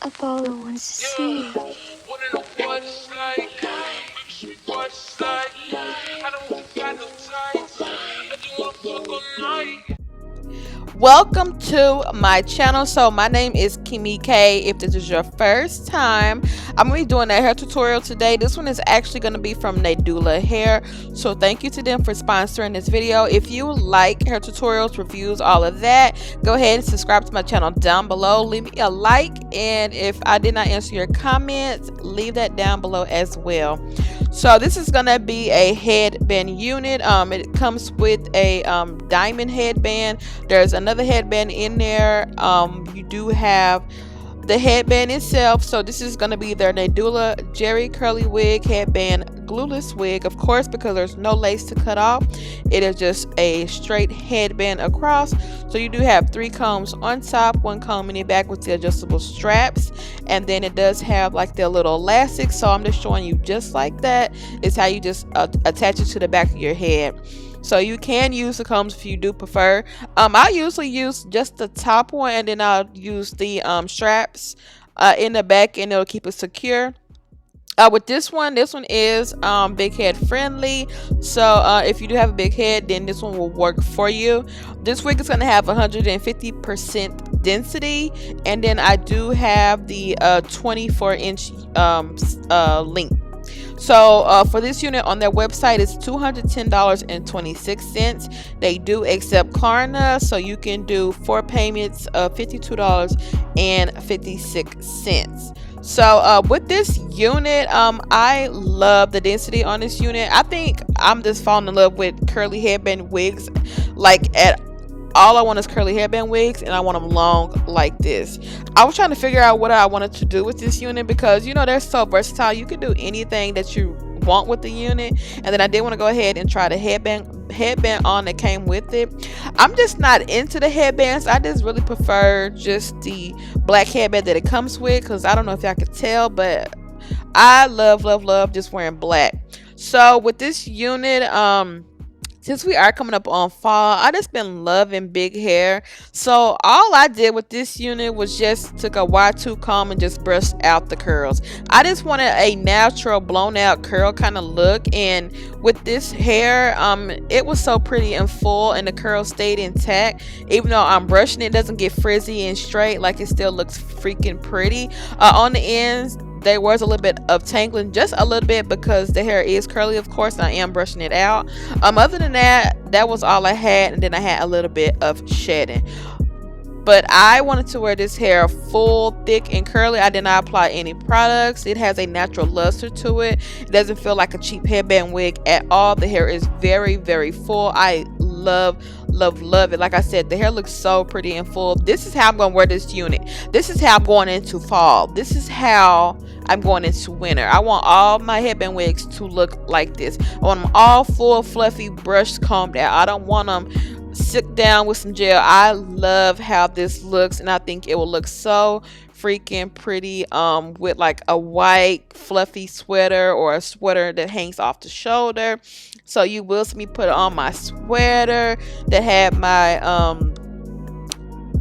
Apollo wants to see you. Wanna know what it's like? What it's like? I don't got no tights. I just wanna fuck all night. Welcome to my channel. So my name is Keymee K. If this is your first time, I'm going to be doing a hair tutorial today. This one is actually going to be from Nadula Hair. So thank you to them for sponsoring this video. If you like hair tutorials, reviews, all of that, go ahead and subscribe to my channel down below. Leave me a like, and if I did not answer your comments, leave that down below as well. So this is gonna be a headband unit. It comes with a diamond headband. There's another headband in there. You do have the headband itself. So this is gonna be their Nadula Jerry Curly Wig headband glueless wig, of course, because there's no lace to cut off. It is just a straight headband across. So you do have 3 combs on top, 1 comb in the back with the adjustable straps, and then it does have like the little elastic. So I'm just showing you just like that is how you just attach it to the back of your head. So you can use the combs if you do prefer. I usually use just the top one, and then I'll use the straps in the back, and it'll keep it secure. With this one is big head friendly. So if you do have a big head, then this one will work for you. This wig is going to have 150% density, and then I do have the 24-inch length. So for this unit on their website, it's $210.26. They do accept Klarna, so you can do 4 payments of $52.56. So with this unit, I love the density on this unit. I think I'm just falling in love with curly headband wigs. Like all I want is curly headband wigs, and I want them long like this. I was trying to figure out what I wanted to do with this unit, because you know they're so versatile. You can do anything that you want with the unit. And then I did want to go ahead and try the headband on that came with it. I'm just not into the headbands. I just really prefer just the black headband that it comes with, because I don't know if y'all could tell, but I love just wearing black. So with this unit, since we are coming up on fall, I just been loving big hair. So all I did with this unit was just took a Y2 comb and just brushed out the curls. I just wanted a natural blown out curl kind of look, and with this hair, it was so pretty and full, and the curls stayed intact. Even though I'm brushing it, doesn't get frizzy and straight, like it still looks freaking pretty. On the ends, there was a little bit of tangling, just a little bit, because the hair is curly, of course, and I am brushing it out. Other than that, that was all I had, and then I had a little bit of shedding. But I wanted to wear this hair full, thick, and curly. I did not apply any products. It has a natural luster to it. It doesn't feel like a cheap headband wig at all. The hair is very, very full. I love it. Like I said, the hair looks so pretty and full. This is how I'm going to wear this unit. This is how I'm going into fall. This is how I'm going into winter. I want all my headband wigs to look like this. I want them all full, fluffy, brushed, combed out. I don't want them sit down with some gel. I love how this looks, and I think it will look so freaking pretty with like a white fluffy sweater, or a sweater that hangs off the shoulder. So you will see me put on my sweater that had my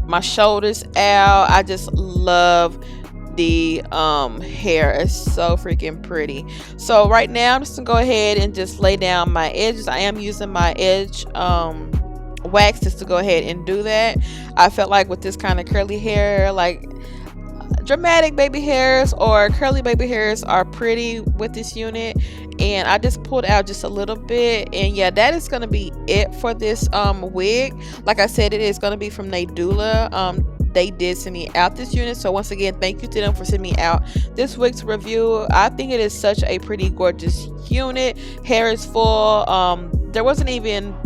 my shoulders out. I just love the hair. Is so freaking pretty. So right now I'm just gonna go ahead and just lay down my edges. I am using my edge wax just to go ahead and do that. I felt like with this kind of curly hair, like dramatic baby hairs or curly baby hairs are pretty with this unit, and I just pulled out just a little bit. And yeah, that is going to be it for this wig. Like I said, it is going to be from Nadula. They did send me out this unit, so once again, thank you to them for sending me out this wig to review. I think it is such a pretty gorgeous unit. Hair is full. There wasn't even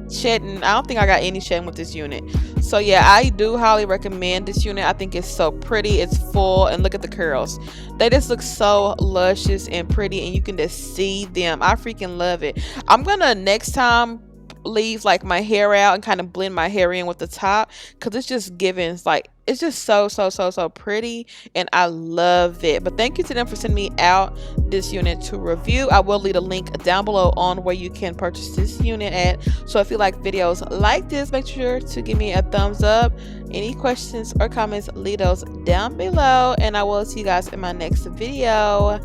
shedding. I don't think I got any shedding with this unit. So yeah, I do highly recommend this unit. I think it's so pretty, it's full, and look at the curls. They just look so luscious and pretty, and you can just see them. I freaking love it. I'm gonna next time leave like my hair out and kind of blend my hair in with the top, because it's just giving, it's like it's just so pretty, and I love it. But thank you to them for sending me out this unit to review. I will leave a link down below on where you can purchase this unit at. So if you like videos like this, make sure to give me a thumbs up. Any questions or comments, leave those down below, and I will see you guys in my next video.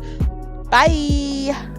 Bye.